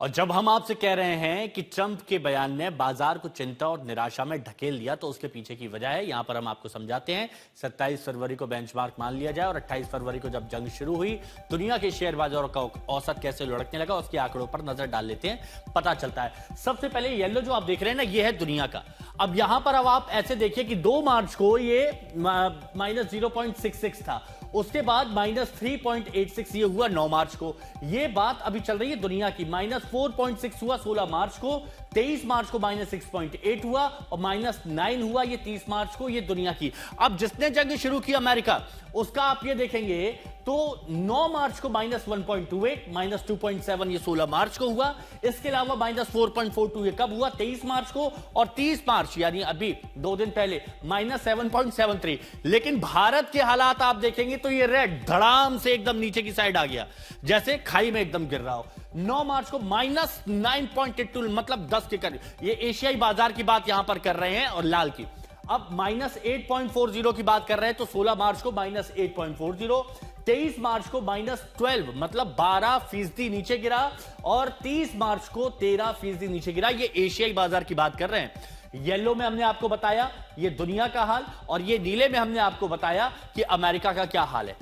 और जब हम आपसे कह रहे हैं कि ट्रंप के बयान ने बाजार को चिंता और निराशा में ढकेल दिया, तो उसके पीछे की वजह है यहां पर हम आपको समझाते हैं। 27 फरवरी को बेंचमार्क मान लिया जाए और 28 फरवरी को जब जंग शुरू हुई, दुनिया के शेयर बाजारों का औसत कैसे लुढ़कने लगा, उसके आंकड़ों पर नजर डाल लेते हैं, पता चलता है। सबसे पहले येलो जो आप देख रहे हैं ना, ये है दुनिया का। अब यहां पर अब आप ऐसे देखिए कि 2 मार्च को ये -0.66 था, उसके बाद -3.86 ये हुआ 9 मार्च को। ये बात अभी चल रही है दुनिया की। -4.6 हुआ 16 मार्च को, 23 मार्च को -6.8 हुआ और -9 हुआ ये 30 मार्च को। ये दुनिया की। अब जिसने जंग शुरू की अमेरिका, उसका आप ये देखेंगे तो 9 मार्च को -1.28, -2.7 ये 16 मार्च को हुआ। इसके अलावा -4.42 ये कब हुआ? 23 मार्च को। और 30 मार्च यानी अभी 2 दिन पहले -7.73। लेकिन भारत के हालात आप देखेंगे तो ये रेड धड़ाम से एकदम नीचे की साइड आ गया, जैसे खाई में एकदम गिर रहा हो। 9 मार्च को -9.82, मतलब 10 के करीब। ये एशियाई बाजार की बात यहां पर कर रहे हैं और लाल की। अब -8.40 की बात कर रहे हैं तो 16 मार्च को -8.40, 23 मार्च को -12, मतलब 12% नीचे गिरा और 30 मार्च को 13% नीचे गिरा। ये एशियाई बाजार की बात कर रहे हैं। येलो में हमने आपको बताया ये दुनिया का हाल, और ये नीले में हमने आपको बताया कि अमेरिका का क्या हाल है।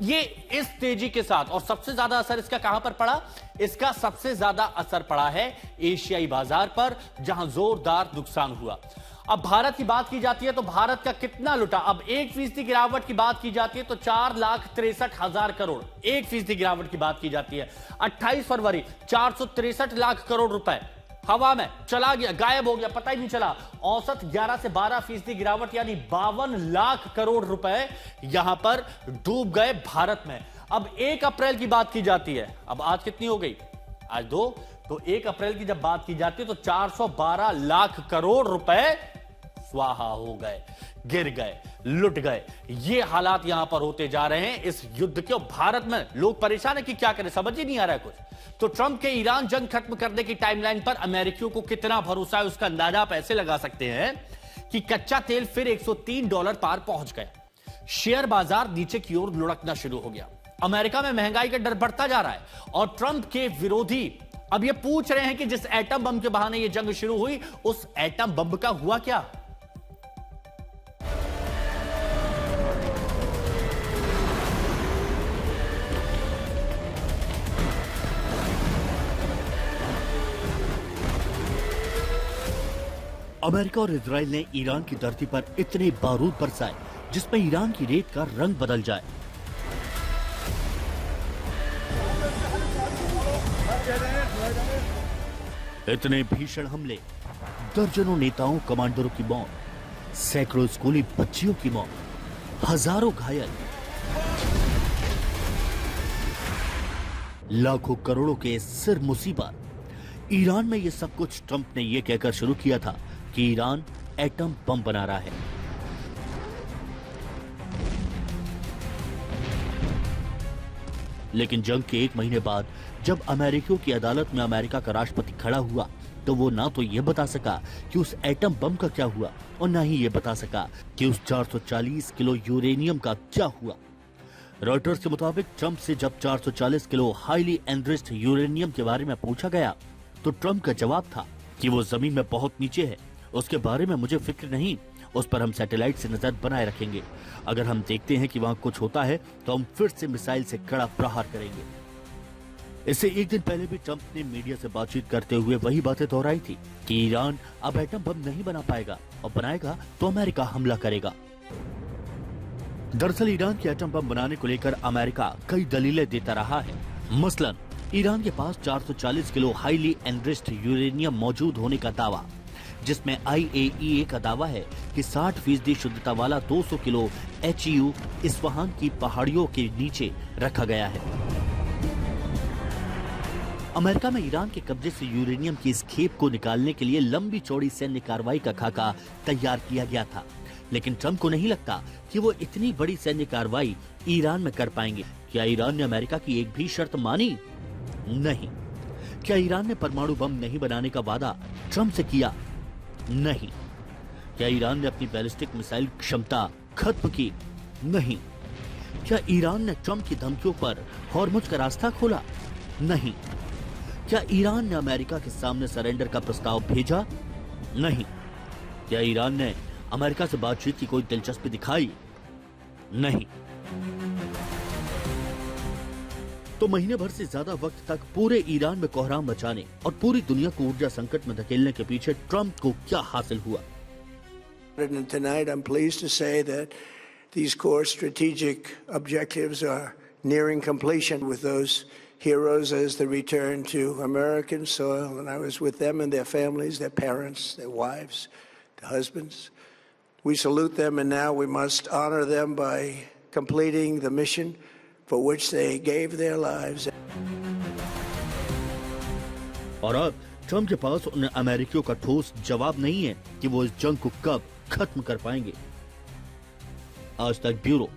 ये इस तेजी के साथ, और सबसे ज्यादा असर इसका कहां पर पड़ा? इसका सबसे ज्यादा असर पड़ा है एशियाई बाजार पर, जहां जोरदार नुकसान हुआ। अब भारत की बात की जाती है तो भारत का कितना लुटा? अब 1% गिरावट की बात की जाती है तो 4,63,000 करोड़, 1% गिरावट की बात की जाती है। 28 फरवरी 463 लाख करोड़ रुपए हवा में चला गया, गायब हो गया, पता ही नहीं चला। औसत 11 से 12% गिरावट, यानी 52 लाख करोड़ रुपए यहां पर डूब गए भारत में। अब 1 अप्रैल की बात की जाती है, अब आज कितनी हो गई? आज 2, तो 1 अप्रैल की जब बात की जाती है तो 412 लाख करोड़ रुपए स्वाहा हो गए, गिर गए, लुट गए। ये हालात यहां पर होते जा रहे हैं इस युद्ध के। भारत में लोग परेशान है कि क्या करें, समझ ही नहीं आ रहा है कुछ। तो ट्रंप के ईरान जंग खत्म करने की टाइमलाइन पर अमेरिकियों को कितना भरोसा है, उसका अंदाजा आप ऐसे लगा सकते हैं कि कच्चा तेल फिर $103 पार पहुंच गया। शेयर बाजार नीचे की ओर लुढ़कना शुरू हो गया। अमेरिका में महंगाई का डर बढ़ता जा रहा है और ट्रंप के विरोधी अब ये पूछ रहे हैं कि जिस एटम बम के बहाने ये जंग शुरू हुई, उस एटम बम का हुआ क्या? अमेरिका और इजराइल ने ईरान की धरती पर इतने बारूद बरसाए जिसमें ईरान की रेत का रंग बदल जाए। इतने भीषण हमले, दर्जनों नेताओं कमांडरों की मौत, सैकड़ों स्कूली बच्चियों की मौत, हजारों घायल, लाखों करोड़ों के सिर मुसीबत। ईरान में यह सब कुछ ट्रंप ने यह कहकर शुरू किया था कि ईरान एटम बम बना रहा है। लेकिन जंग के 1 महीने बाद जब अमेरिकियों की अदालत में अमेरिका का राष्ट्रपति खड़ा हुआ, तो वो ना तो यह बता सका कि उस एटम बम का क्या हुआ और ना ही यह बता सका कि उस 440 किलो यूरेनियम का क्या हुआ। रॉयटर्स के मुताबिक ट्रंप से जब 440 किलो हाईली एनरिच्ड यूरेनियम के बारे में पूछा गया, तो ट्रंप का जवाब था कि वो जमीन में बहुत नीचे है, उसके बारे में मुझे फिक्र नहीं, उस पर हम सैटेलाइट से नजर बनाए रखेंगे। अगर हम देखते हैं कि वहां कुछ होता है तो हम फिर से मिसाइल से कड़ा प्रहार करेंगे। इससे 1 दिन पहले भी ट्रंप ने मीडिया से बातचीत करते हुए वही बातें दोहराई थी कि ईरान अब एटम बम नहीं बना पाएगा, और बनाएगा तो अमेरिका हमला करेगा। दरअसल ईरान के एटम बम बनाने को लेकर अमेरिका कई दलीलें देता रहा है। मसलन ईरान के पास 440 किलो हाईली एनरिच्ड यूरेनियम मौजूद होने का दावा, जिसमें IAEA का दावा है कि 60% शुद्धता वाला 200 किलो HU इस्फहान की पहाड़ियों के नीचे रखा गया है। अमेरिका में ईरान के कब्जे से यूरेनियम की इस खेप को निकालने के लिए लंबी चौड़ी सैन्य कार्रवाई का खाका तैयार किया गया था, लेकिन ट्रंप को नहीं लगता कि वो इतनी बड़ी सैन्य कार्रवाई ईरान में कर पाएंगे। क्या ईरान ने अमेरिका की एक भी शर्त मानी? नहीं। क्या ईरान ने परमाणु बम नहीं बनाने का वादा ट्रंप से किया? नहीं। क्या ईरान ने अपनी बैलिस्टिक मिसाइल क्षमता खत्म की? नहीं। क्या ईरान ने ट्रंप की धमकियों पर हॉर्मुज का रास्ता खोला? नहीं। क्या ईरान ने अमेरिका के सामने सरेंडर का प्रस्ताव भेजा? नहीं। क्या ईरान ने अमेरिका से बातचीत की कोई दिलचस्पी दिखाई? नहीं। तो महीने भर से ज्यादा वक्त तक पूरे ईरान में कोहराम मचाने और पूरी दुनिया को ऊर्जा संकट में धकेलने के पीछे ट्रंप को क्या हासिल हुआ? And tonight I'm pleased to say that these core strategic objectives are nearing completion with those heroes as they return to American soil. And I was with them and their families, their parents, their wives, their husbands. We salute them, and now we must honor them by completing the mission for which they gave their lives. और अब Trump के पास उन अमेरिकियों का ठोस जवाब नहीं है कि वो इस जंग को कब खत्म कर पाएंगे। आज तक ब्यूरो।